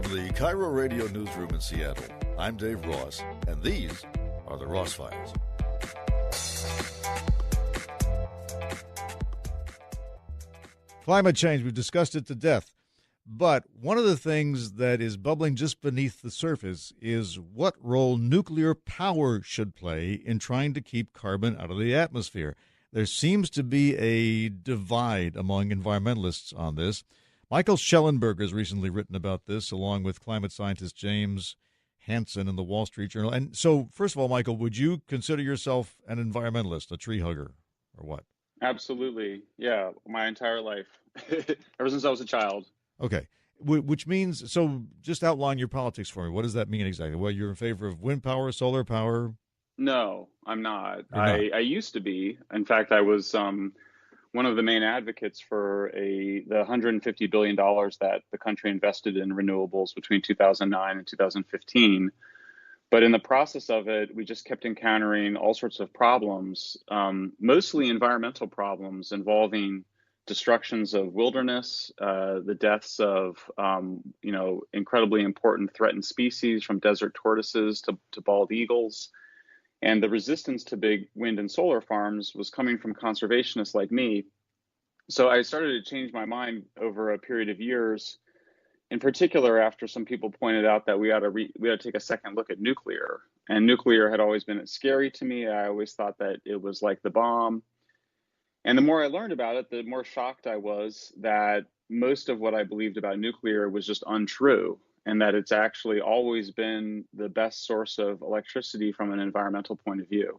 From the KIRO Radio newsroom in Seattle, I'm Dave Ross, and these are the Ross Files. Climate change, we've discussed it to death. But one of the things that is bubbling just beneath the surface is what role nuclear power should play in trying to keep carbon out of the atmosphere. There seems to be a divide among environmentalists on this. Michael Shellenberger has recently written about this, along with climate scientist James Hansen in the Wall Street Journal. And so, first of all, Michael, would you consider yourself an environmentalist, a tree hugger, or what? Absolutely. Yeah, my entire life, ever since I was a child. Okay, which means, so just outline your politics for me. What does that mean exactly? Well, you're in favor of wind power, solar power? No, I'm not. You're not. I used to be. In fact, I was one of the main advocates for the $150 billion that the country invested in renewables between 2009 and 2015. But in the process of it, we just kept encountering all sorts of problems, mostly environmental problems involving destructions of wilderness, the deaths of, incredibly important threatened species, from desert tortoises to bald eagles. And the resistance to big wind and solar farms was coming from conservationists like me. So I started to change my mind over a period of years, in particular after some people pointed out that we ought to take a second look at nuclear. And nuclear had always been scary to me. I always thought that it was like the bomb. And the more I learned about it, the more shocked I was that most of what I believed about nuclear was just untrue, and that it's actually always been the best source of electricity from an environmental point of view.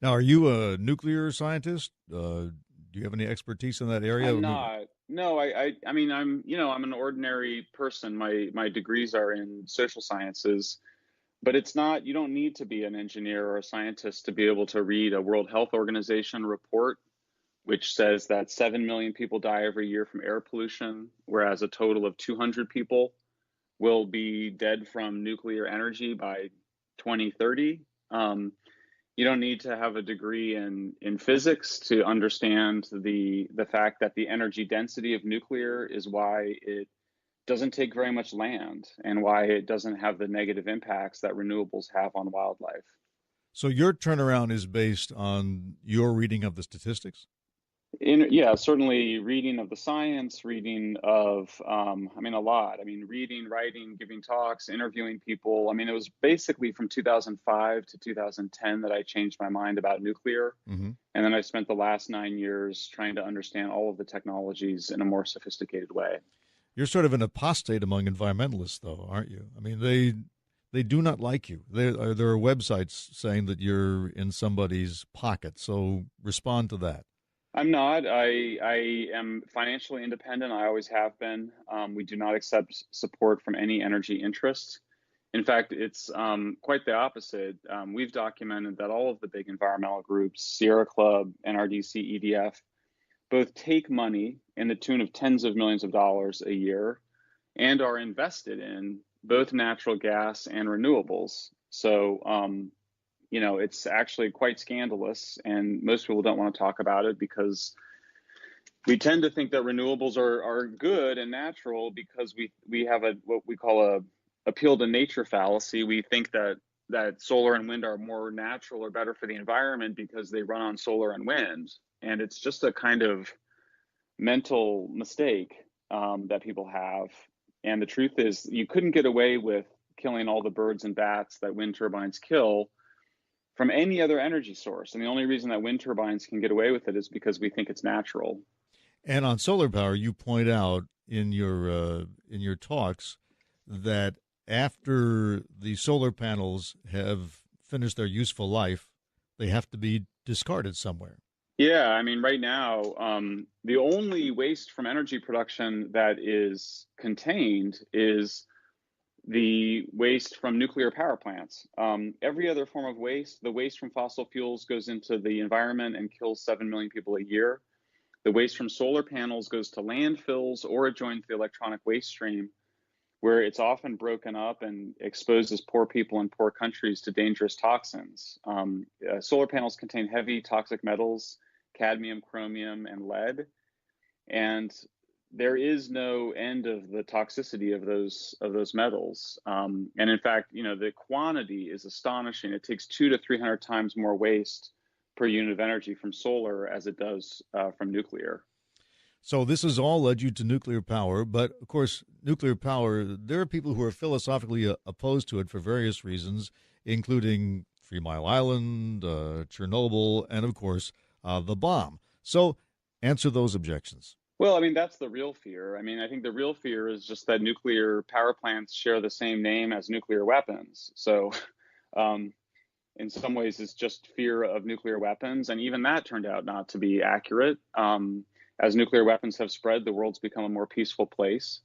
Now, are you a nuclear scientist? Do you have any expertise in that area? I'm not. No, I mean, I'm an ordinary person. My degrees are in social sciences, but it's not, you don't need to be an engineer or a scientist to be able to read a World Health Organization report, which says that 7 million people die every year from air pollution, whereas a total of 200 people will be dead from nuclear energy by 2030. You don't need to have a degree in physics to understand the fact that the energy density of nuclear is why it doesn't take very much land and why it doesn't have the negative impacts that renewables have on wildlife. So your turnaround is based on your reading of the statistics? Yeah, certainly reading of the science, reading of, a lot. Reading, writing, giving talks, interviewing people. It was basically from 2005 to 2010 that I changed my mind about nuclear. Mm-hmm. And then I spent the last 9 years trying to understand all of the technologies in a more sophisticated way. You're sort of an apostate among environmentalists, though, aren't you? They do not like you. There are websites saying that you're in somebody's pocket. So respond to that. I'm not. I am financially independent. I always have been. We do not accept support from any energy interests. In fact, it's quite the opposite. We've documented that all of the big environmental groups, Sierra Club, NRDC, EDF, both take money in the tune of tens of millions of dollars a year and are invested in both natural gas and renewables. So, it's actually quite scandalous, and most people don't want to talk about it because we tend to think that renewables are good and natural because we have what we call a appeal to nature fallacy. We think that solar and wind are more natural or better for the environment because they run on solar and wind, and it's just a kind of mental mistake that people have. And the truth is, you couldn't get away with killing all the birds and bats that wind turbines kill from any other energy source. And the only reason that wind turbines can get away with it is because we think it's natural. And on solar power, you point out in your talks that after the solar panels have finished their useful life, they have to be discarded somewhere. Yeah, right now, the only waste from energy production that is contained is the waste from nuclear power plants. Every other form of waste, the waste from fossil fuels goes into the environment and kills 7 million people a year. The waste from solar panels goes to landfills, or it joins the electronic waste stream, where it's often broken up and exposes poor people in poor countries to dangerous toxins. Solar panels contain heavy toxic metals, cadmium, chromium, and lead. And there is no end of the toxicity of those metals. And in fact, the quantity is astonishing. It takes 200 to 300 times more waste per unit of energy from solar as it does from nuclear. So this has all led you to nuclear power, but of course, nuclear power, there are people who are philosophically opposed to it for various reasons, including 3 Mile Island, Chernobyl, and of course, the bomb. So answer those objections. Well, I mean, that's the real fear. I mean, I think the real fear is just that nuclear power plants share the same name as nuclear weapons. So in some ways, it's just fear of nuclear weapons. And even that turned out not to be accurate. As nuclear weapons have spread, the world's become a more peaceful place.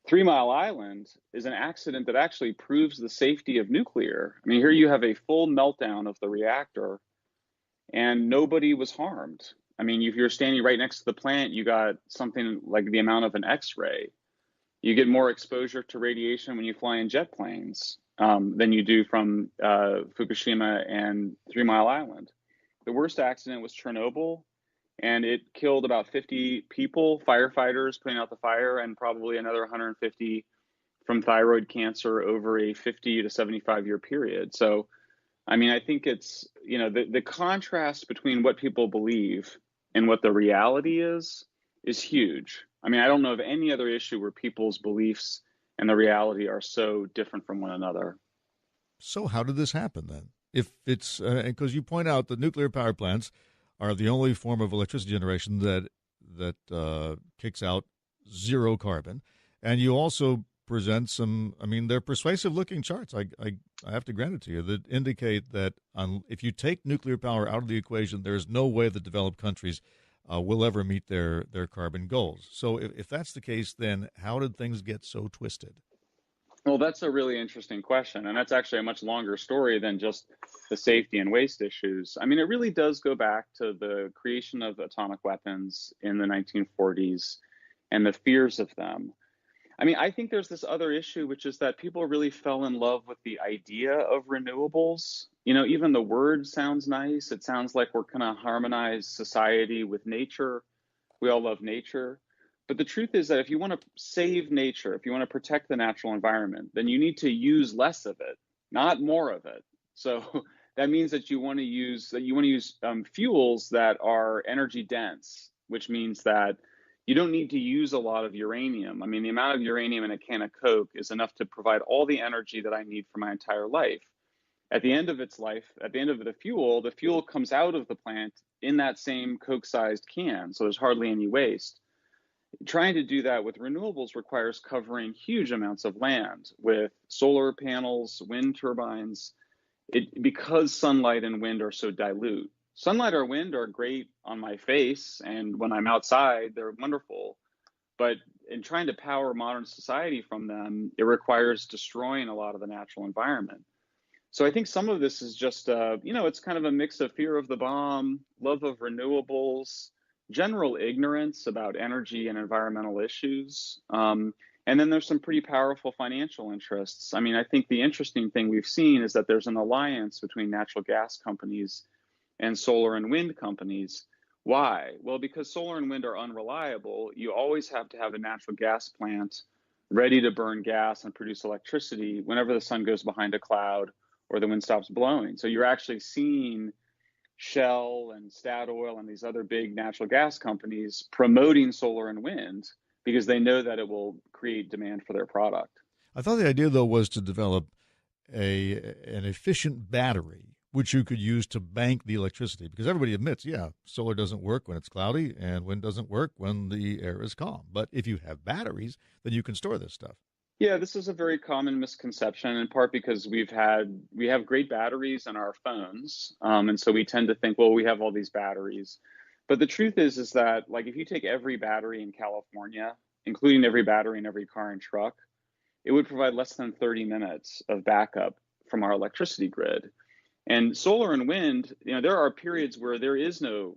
3 Mile Island is an accident that actually proves the safety of nuclear. I mean, here you have a full meltdown of the reactor, and nobody was harmed. I mean, if you're standing right next to the plant, you got something like the amount of an X-ray. You get more exposure to radiation when you fly in jet planes than you do from Fukushima and 3 Mile Island. The worst accident was Chernobyl, and it killed about 50 people, firefighters putting out the fire, and probably another 150 from thyroid cancer over a 50 to 75-year period. So, I mean, I think it's, the contrast between what people believe and what the reality is huge. I mean, I don't know of any other issue where people's beliefs and the reality are so different from one another. So how did this happen then? If it's, because you point out that nuclear power plants are the only form of electricity generation that kicks out zero carbon. And you also present some, I mean, they're persuasive-looking charts. I have to grant it to you, that indicate that if you take nuclear power out of the equation, there's no way the developed countries will ever meet their carbon goals. So if that's the case, then how did things get so twisted? Well, that's a really interesting question, and that's actually a much longer story than just the safety and waste issues. I mean, it really does go back to the creation of atomic weapons in the 1940s and the fears of them. I mean, I think there's this other issue, which is that people really fell in love with the idea of renewables. Even the word sounds nice. It sounds like we're going to harmonize society with nature. We all love nature. But the truth is that if you want to save nature, if you want to protect the natural environment, then you need to use less of it, not more of it. So that means that you want to use fuels that are energy dense, which means that you don't need to use a lot of uranium. I mean, the amount of uranium in a can of Coke is enough to provide all the energy that I need for my entire life. At the end of its life, at the end of the fuel comes out of the plant in that same Coke-sized can, so there's hardly any waste. Trying to do that with renewables requires covering huge amounts of land with solar panels, wind turbines, because sunlight and wind are so dilute. Sunlight or wind are great on my face, and when I'm outside, they're wonderful. But in trying to power modern society from them, it requires destroying a lot of the natural environment. So I think some of this is just, it's kind of a mix of fear of the bomb, love of renewables, general ignorance about energy and environmental issues. And then there's some pretty powerful financial interests. I mean, I think the interesting thing we've seen is that there's an alliance between natural gas companies and solar and wind companies. Why? Well, because solar and wind are unreliable, you always have to have a natural gas plant ready to burn gas and produce electricity whenever the sun goes behind a cloud or the wind stops blowing. So you're actually seeing Shell and Statoil and these other big natural gas companies promoting solar and wind because they know that it will create demand for their product. I thought the idea, though, was to develop an efficient battery which you could use to bank the electricity, because everybody admits, solar doesn't work when it's cloudy and wind doesn't work when the air is calm. But if you have batteries, then you can store this stuff. Yeah, this is a very common misconception, in part because we have great batteries in our phones, and so we tend to think, well, we have all these batteries. But the truth is that, like, if you take every battery in California, including every battery in every car and truck, it would provide less than 30 minutes of backup from our electricity grid. And solar and wind, there are periods where there is no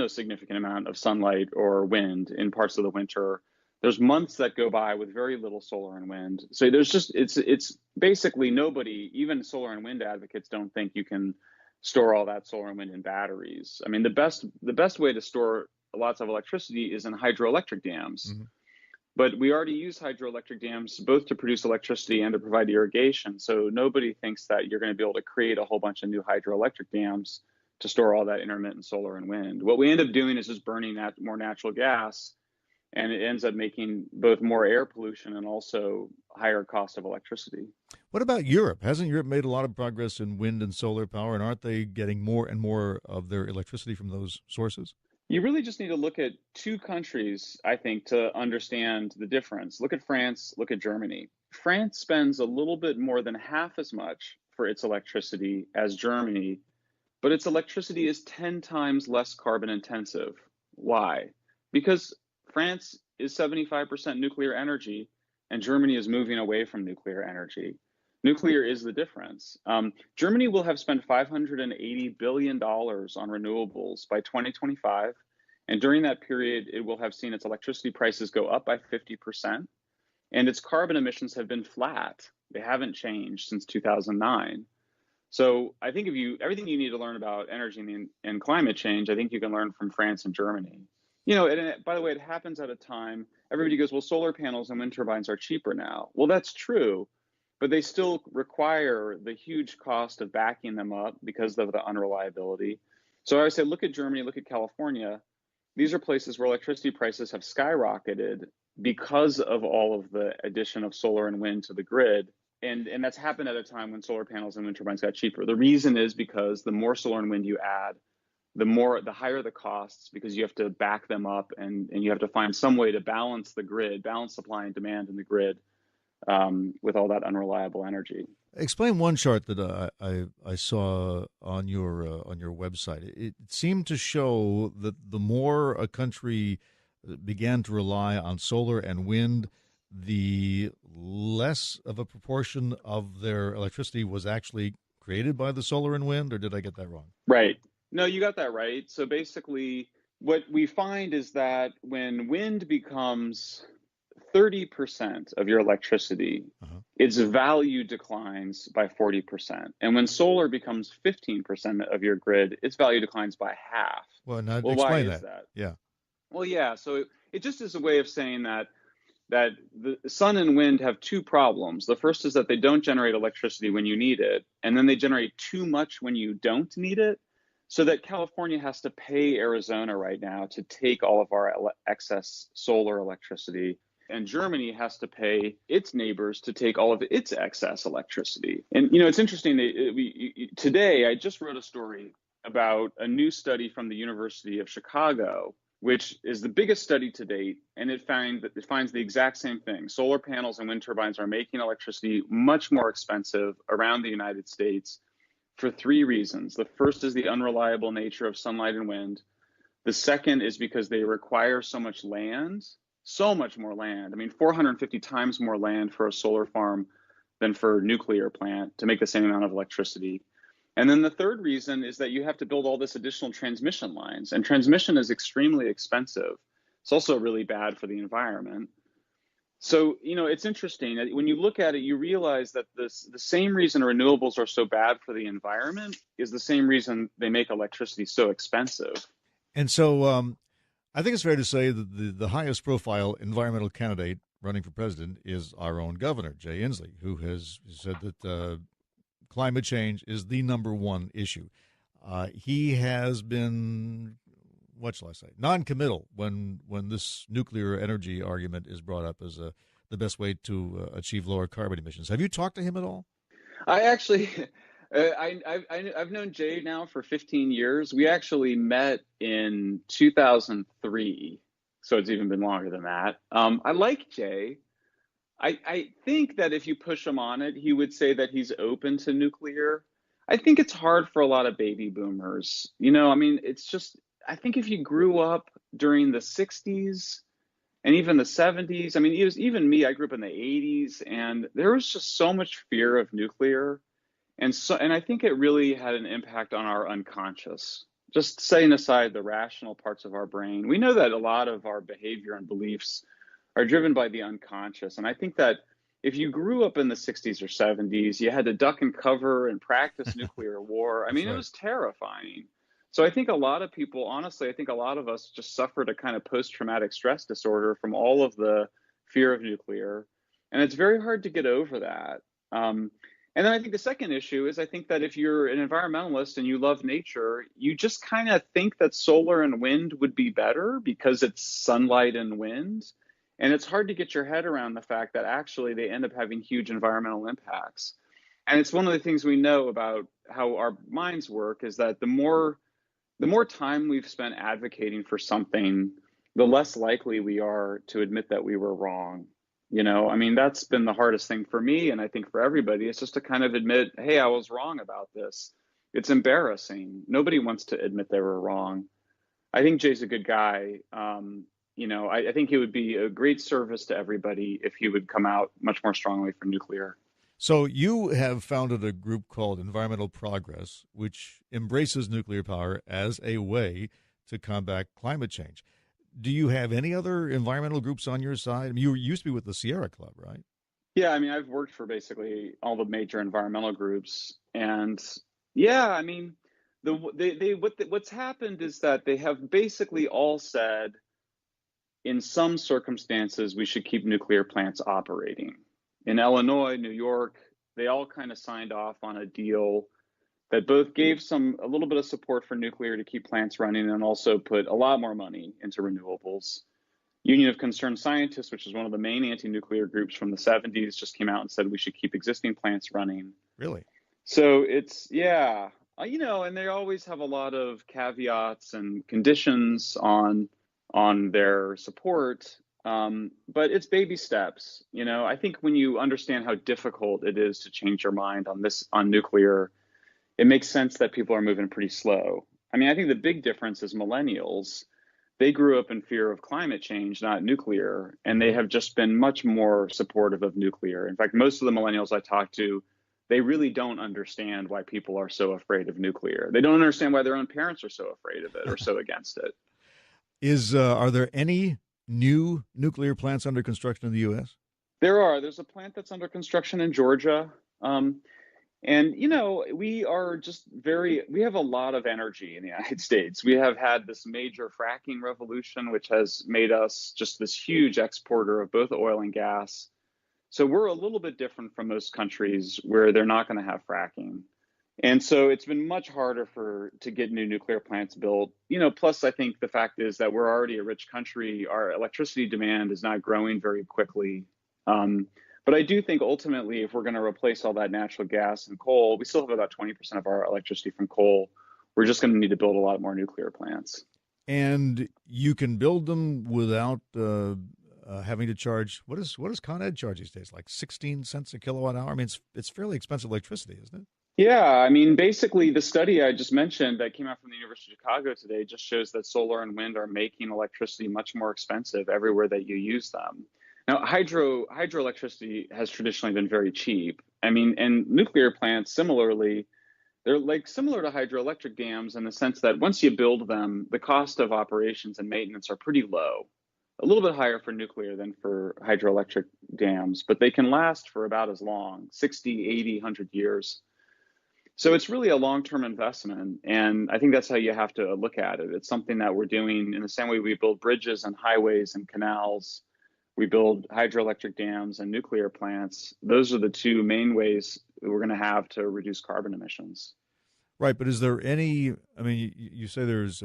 significant amount of sunlight or wind in parts of the winter. There's months that go by with very little solar and wind. So it's basically nobody, even solar and wind advocates, don't think you can store all that solar and wind in batteries. I mean, the best way to store lots of electricity is in hydroelectric dams. Mm-hmm. But we already use hydroelectric dams both to produce electricity and to provide irrigation. So nobody thinks that you're going to be able to create a whole bunch of new hydroelectric dams to store all that intermittent solar and wind. What we end up doing is just burning more natural gas, and it ends up making both more air pollution and also higher cost of electricity. What about Europe? Hasn't Europe made a lot of progress in wind and solar power, and aren't they getting more and more of their electricity from those sources? You really just need to look at two countries, I think, to understand the difference. Look at France, look at Germany. France spends a little bit more than half as much for its electricity as Germany, but its electricity is 10 times less carbon intensive. Why? Because France is 75% nuclear energy, and Germany is moving away from nuclear energy. Nuclear is the difference. Germany will have spent $580 billion on renewables by 2025. And during that period, it will have seen its electricity prices go up by 50%. And its carbon emissions have been flat. They haven't changed since 2009. So I think everything you need to learn about energy and climate change, I think you can learn from France and Germany. And by the way, it happens at a time, everybody goes, well, solar panels and wind turbines are cheaper now. Well, that's true. But they still require the huge cost of backing them up because of the unreliability. So I would say, look at Germany, look at California. These are places where electricity prices have skyrocketed because of all of the addition of solar and wind to the grid. And that's happened at a time when solar panels and wind turbines got cheaper. The reason is because the more solar and wind you add, the higher the costs, because you have to back them up and you have to find some way to balance the grid, balance supply and demand in the grid. With all that unreliable energy. Explain one chart that I saw on your website. It seemed to show that the more a country began to rely on solar and wind, the less of a proportion of their electricity was actually created by the solar and wind, or did I get that wrong? Right. No, you got that right. So basically, what we find is that when wind becomes 30% of your electricity, its value declines by 40%. And when solar becomes 15% of your grid, its value declines by half. Well, now explain why is that. Yeah. Well, yeah. So it just is a way of saying that the sun and wind have two problems. The first is that they don't generate electricity when you need it, and then they generate too much when you don't need it. So that California has to pay Arizona right now to take all of our excess solar electricity. And Germany has to pay its neighbors to take all of its excess electricity. And, it's interesting. Today, I just wrote a story about a new study from the University of Chicago, which is the biggest study to date. And it finds the exact same thing. Solar panels and wind turbines are making electricity much more expensive around the United States for three reasons. The first is the unreliable nature of sunlight and wind. The second is because they require so much land. So much more land. I mean, 450 times more land for a solar farm than for a nuclear plant to make the same amount of electricity. And then the third reason is that you have to build all this additional transmission lines, and transmission is extremely expensive. It's also really bad for the environment. So, it's interesting. When you look at it, you realize that the same reason renewables are so bad for the environment is the same reason they make electricity so expensive. And so, I think it's fair to say that the highest profile environmental candidate running for president is our own governor, Jay Inslee, who has said that climate change is the number one issue. He has been, what shall I say, non-committal when this nuclear energy argument is brought up as the best way to achieve lower carbon emissions. Have you talked to him at all? I actually... I've known Jay now for 15 years. We actually met in 2003, so it's even been longer than that. I like Jay. I think that if you push him on it, he would say that he's open to nuclear. I think it's hard for a lot of baby boomers. It's just, I think if you grew up during the 60s and even the 70s, even me, I grew up in the 80s, and there was just so much fear of nuclear. And I think it really had an impact on our unconscious. Just setting aside the rational parts of our brain, we know that a lot of our behavior and beliefs are driven by the unconscious. And I think that if you grew up in the 60s or 70s, you had to duck and cover and practice nuclear war. It was terrifying. So I think a lot of people, honestly, I think a lot of us just suffered a kind of post-traumatic stress disorder from all of the fear of nuclear. And it's very hard to get over that. And then I think the second issue is I think that if you're an environmentalist and you love nature, you just kind of think that solar and wind would be better because it's sunlight and wind. And it's hard to get your head around the fact that actually they end up having huge environmental impacts. And it's one of the things we know about how our minds work is that the more time we've spent advocating for something, the less likely we are to admit that we were wrong. I mean, that's been the hardest thing for me, and I think for everybody, is just to kind of admit, hey, I was wrong about this. It's embarrassing. Nobody wants to admit they were wrong. I think Jay's a good guy. I think he would be a great service to everybody if he would come out much more strongly for nuclear. So you have founded a group called Environmental Progress, which embraces nuclear power as a way to combat climate change. Do you have any other environmental groups on your side? I mean, you used to be with the Sierra Club, right? Yeah, I mean, I've worked for basically all the major environmental groups, and yeah, I mean, what's happened is that they have basically all said, in some circumstances, we should keep nuclear plants operating. In Illinois, New York, they all kind of signed off on a deal that both gave a little bit of support for nuclear to keep plants running and also put a lot more money into renewables. Union of Concerned Scientists, which is one of the main anti-nuclear groups from the 70s, just came out and said we should keep existing plants running. Really? So it's, yeah, and they always have a lot of caveats and conditions on their support. But it's baby steps. I think when you understand how difficult it is to change your mind on nuclear, it makes sense that people are moving pretty slow. I mean, I think the big difference is millennials. They grew up in fear of climate change, not nuclear, and they have just been much more supportive of nuclear. In fact, most of the millennials I talk to, they really don't understand why people are so afraid of nuclear. They don't understand why their own parents are so afraid of it or so against it. Are there any new nuclear plants under construction in the U.S.? There are. There's a plant that's under construction in Georgia. And, we have a lot of energy in the United States. We have had this major fracking revolution, which has made us just this huge exporter of both oil and gas. So we're a little bit different from most countries where they're not going to have fracking. And so it's been much harder to get new nuclear plants built. Plus, I think the fact is that we're already a rich country. Our electricity demand is not growing very quickly. But I do think ultimately, if we're going to replace all that natural gas and coal, we still have about 20% of our electricity from coal. We're just going to need to build a lot more nuclear plants. And you can build them without having to charge. What does Con Ed charge these days? Like 16 cents a kilowatt hour? I mean, it's fairly expensive electricity, isn't it? Yeah, I mean, basically, the study I just mentioned that came out from the University of Chicago today just shows that solar and wind are making electricity much more expensive everywhere that you use them. Now, hydroelectricity has traditionally been very cheap. I mean, and nuclear plants, similarly, they're like similar to hydroelectric dams in the sense that once you build them, the cost of operations and maintenance are pretty low, a little bit higher for nuclear than for hydroelectric dams, but they can last for about as long, 60, 80, 100 years. So it's really a long-term investment, and I think that's how you have to look at it. It's something that we're doing in the same way we build bridges and highways and canals. We build hydroelectric dams and nuclear plants. Those are the two main ways that we're going to have to reduce carbon emissions. Right, but is there any, I mean, you say there's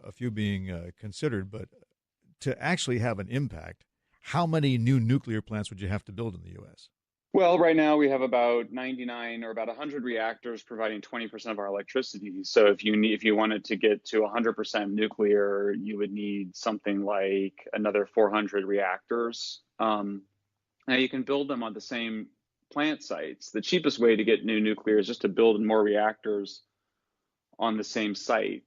a few being considered, but to actually have an impact, how many new nuclear plants would you have to build in the U.S.? Well, right now we have about 99 or about 100 reactors providing 20% of our electricity. So if you wanted to get to 100% nuclear, you would need something like another 400 reactors. Now you can build them on the same plant sites. The cheapest way to get new nuclear is just to build more reactors on the same site.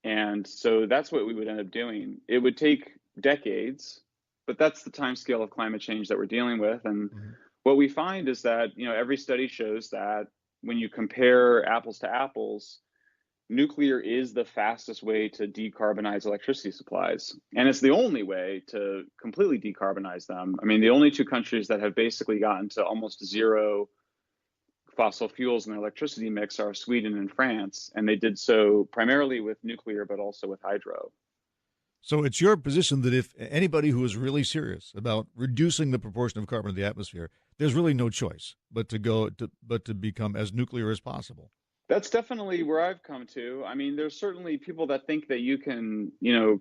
And so that's what we would end up doing. It would take decades, but that's the time scale of climate change that we're dealing with. And what we find is that, every study shows that when you compare apples to apples, nuclear is the fastest way to decarbonize electricity supplies. And it's the only way to completely decarbonize them. I mean, the only two countries that have basically gotten to almost zero fossil fuels in the electricity mix are Sweden and France, and they did so primarily with nuclear, but also with hydro. So it's your position that if anybody who is really serious about reducing the proportion of carbon in the atmosphere, there's really no choice but to become as nuclear as possible. That's definitely where I've come to. I mean, there's certainly people that think that you can,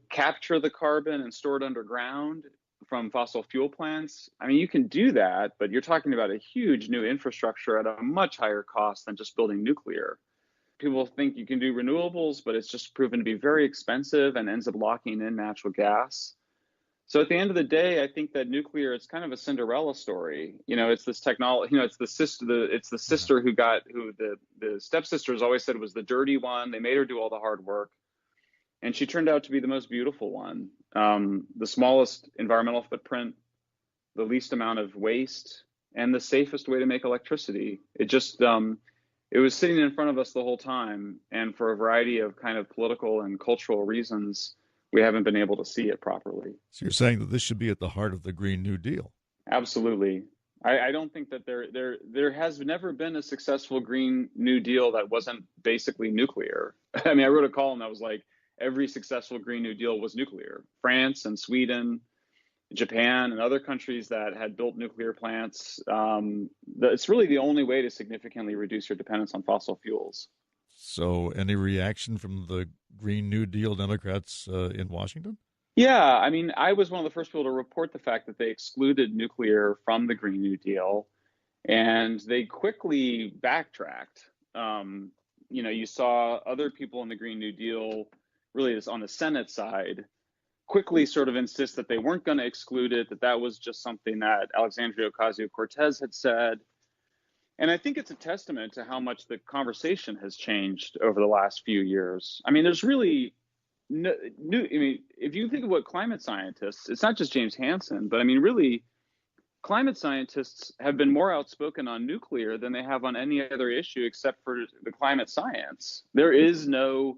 capture the carbon and store it underground from fossil fuel plants. I mean, you can do that, but you're talking about a huge new infrastructure at a much higher cost than just building nuclear. People think you can do renewables, but it's just proven to be very expensive and ends up locking in natural gas. So at the end of the day, I think that nuclear, it's kind of a Cinderella story. It's this technology, it's the sister who the stepsisters always said was the dirty one. They made her do all the hard work. And she turned out to be the most beautiful one. The smallest environmental footprint, the least amount of waste, and the safest way to make electricity. It was sitting in front of us the whole time. And for a variety of kind of political and cultural reasons, we haven't been able to see it properly. So you're saying that this should be at the heart of the Green New Deal? Absolutely. I don't think that there has never been a successful Green New Deal that wasn't basically nuclear. I mean, I wrote a column that was like, every successful Green New Deal was nuclear. France and Sweden, Japan, and other countries that had built nuclear plants. It's really the only way to significantly reduce your dependence on fossil fuels. So any reaction from the Green New Deal Democrats in Washington? Yeah, I mean, I was one of the first people to report the fact that they excluded nuclear from the Green New Deal, and they quickly backtracked. You saw other people in the Green New Deal, really on the Senate side, quickly sort of insist that they weren't going to exclude it, that was just something that Alexandria Ocasio-Cortez had said. And I think it's a testament to how much the conversation has changed over the last few years. I mean, there's really if you think of what climate scientists, it's not just James Hansen, but I mean, really, climate scientists have been more outspoken on nuclear than they have on any other issue except for the climate science. There is no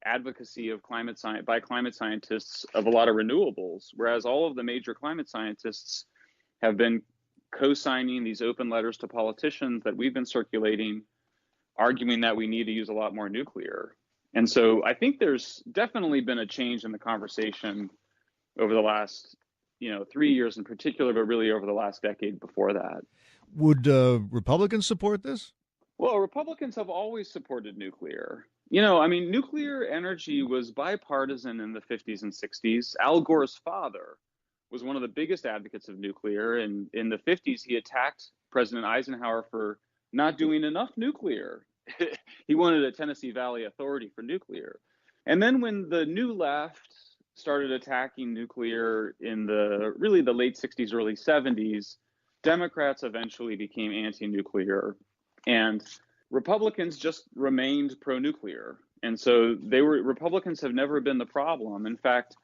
advocacy of climate science by climate scientists of a lot of renewables, whereas all of the major climate scientists have been co-signing these open letters to politicians that we've been circulating, arguing that we need to use a lot more nuclear. And so I think there's definitely been a change in the conversation over the last, 3 years in particular, but really over the last decade before that. Would Republicans support this? Well, Republicans have always supported nuclear. Nuclear energy was bipartisan in the 50s and 60s. Al Gore's father was one of the biggest advocates of nuclear. And in the 50s, he attacked President Eisenhower for not doing enough nuclear. He wanted a Tennessee Valley Authority for nuclear. And then when the new left started attacking nuclear in the late 60s, early 70s, Democrats eventually became anti-nuclear. And Republicans just remained pro-nuclear. And so Republicans have never been the problem. In fact,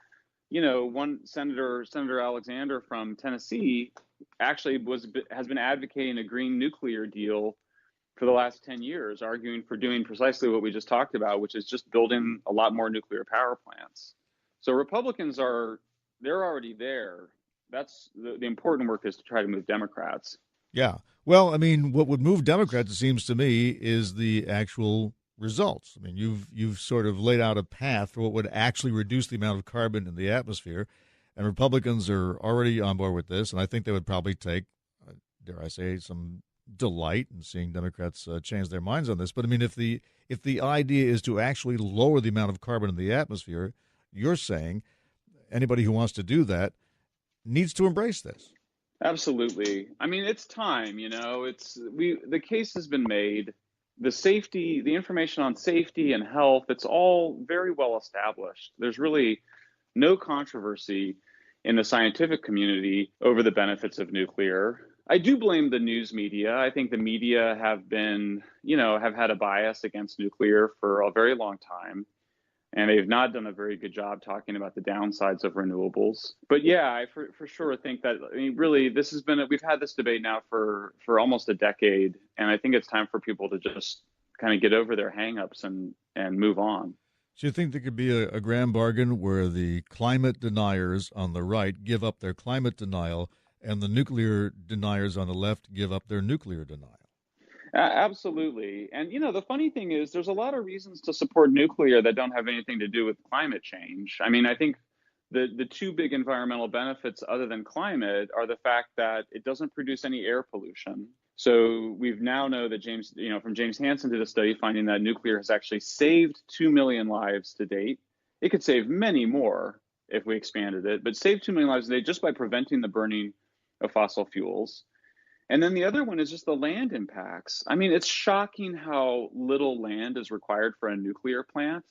one Senator Alexander from Tennessee actually has been advocating a green nuclear deal for the last 10 years, arguing for doing precisely what we just talked about, which is just building a lot more nuclear power plants. So Republicans they're already there. That's the important work, is to try to move Democrats. Yeah. Well, I mean, what would move Democrats, it seems to me, is the actual results. I mean, you've sort of laid out a path for what would actually reduce the amount of carbon in the atmosphere, and Republicans are already on board with this, and I think they would probably take, dare I say, some delight in seeing Democrats change their minds on this. But I mean, if the idea is to actually lower the amount of carbon in the atmosphere, you're saying anybody who wants to do that needs to embrace this. Absolutely. I mean, it's time, the case has been made. The information on safety and health, it's all very well established. There's really no controversy in the scientific community over the benefits of nuclear. I do blame the news media. I think the media have had a bias against nuclear for a very long time. And they've not done a very good job talking about the downsides of renewables. But yeah, I for sure think that, really, we've had this debate now for almost a decade. And I think it's time for people to just kind of get over their hangups and move on. So you think there could be a grand bargain where the climate deniers on the right give up their climate denial and the nuclear deniers on the left give up their nuclear denial? Absolutely. And, the funny thing is there's a lot of reasons to support nuclear that don't have anything to do with climate change. I mean, I think the two big environmental benefits other than climate are the fact that it doesn't produce any air pollution. So we've now know that from James Hansen did a study finding that nuclear has actually saved 2 million lives to date. It could save many more if we expanded it, but save 2 million lives a day just by preventing the burning of fossil fuels. And then the other one is just the land impacts. I mean, it's shocking how little land is required for a nuclear plant.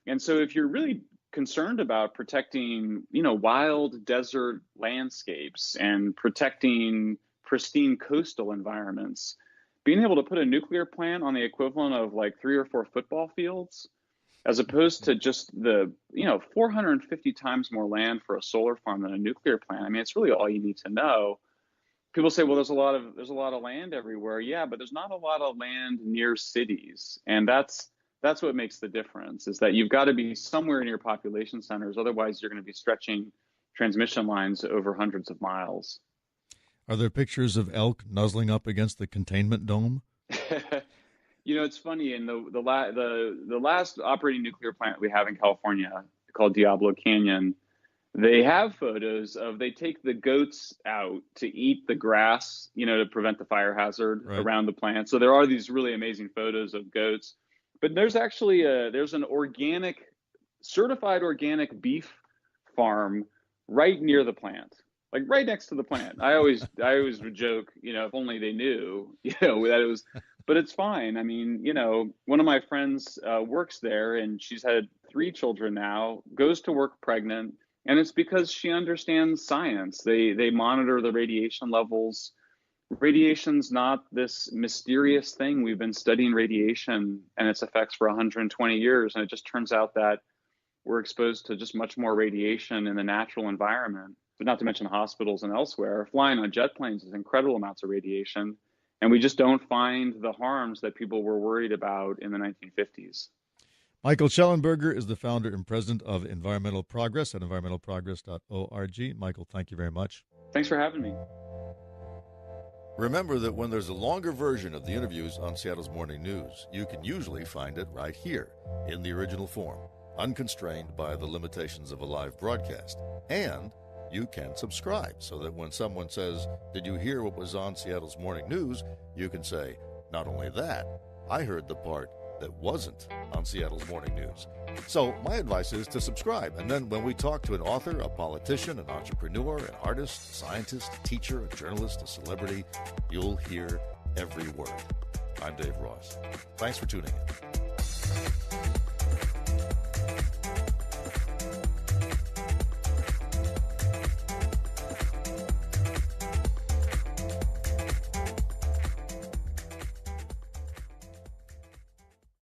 And so if you're really concerned about protecting, wild desert landscapes and protecting pristine coastal environments, being able to put a nuclear plant on the equivalent of like 3 or 4 football fields, as opposed to just the, 450 times more land for a solar farm than a nuclear plant. I mean, it's really all you need to know. People say, well, there's a lot of land everywhere. Yeah, but there's not a lot of land near cities. And that's what makes the difference, is that you've got to be somewhere near population centers. Otherwise, you're going to be stretching transmission lines over hundreds of miles. Are there pictures of elk nuzzling up against the containment dome? It's funny. In the last operating nuclear plant we have in California called Diablo Canyon, they have photos of, they take the goats out to eat the grass, to prevent the fire hazard around the plant. So there are these really amazing photos of goats. But there's actually there's an certified organic beef farm right near the plant, like right next to the plant. I always would joke, if only they knew, that it was, but it's fine. I mean, one of my friends works there, and she's had 3 children now, goes to work pregnant. And it's because she understands science. They monitor the radiation levels. Radiation's not this mysterious thing. We've been studying radiation and its effects for 120 years. And it just turns out that we're exposed to just much more radiation in the natural environment, but not to mention hospitals and elsewhere. Flying on jet planes is incredible amounts of radiation. And we just don't find the harms that people were worried about in the 1950s. Michael Shellenberger is the founder and president of Environmental Progress at environmentalprogress.org. Michael, thank you very much. Thanks for having me. Remember that when there's a longer version of the interviews on Seattle's Morning News, you can usually find it right here in the original form, unconstrained by the limitations of a live broadcast. And you can subscribe so that when someone says, "Did you hear what was on Seattle's Morning News?" you can say, "Not only that, I heard the part that wasn't on Seattle's Morning News." So my advice is to subscribe. And then when we talk to an author, a politician, an entrepreneur, an artist, a scientist, a teacher, a journalist, a celebrity, you'll hear every word. I'm Dave Ross. Thanks for tuning in.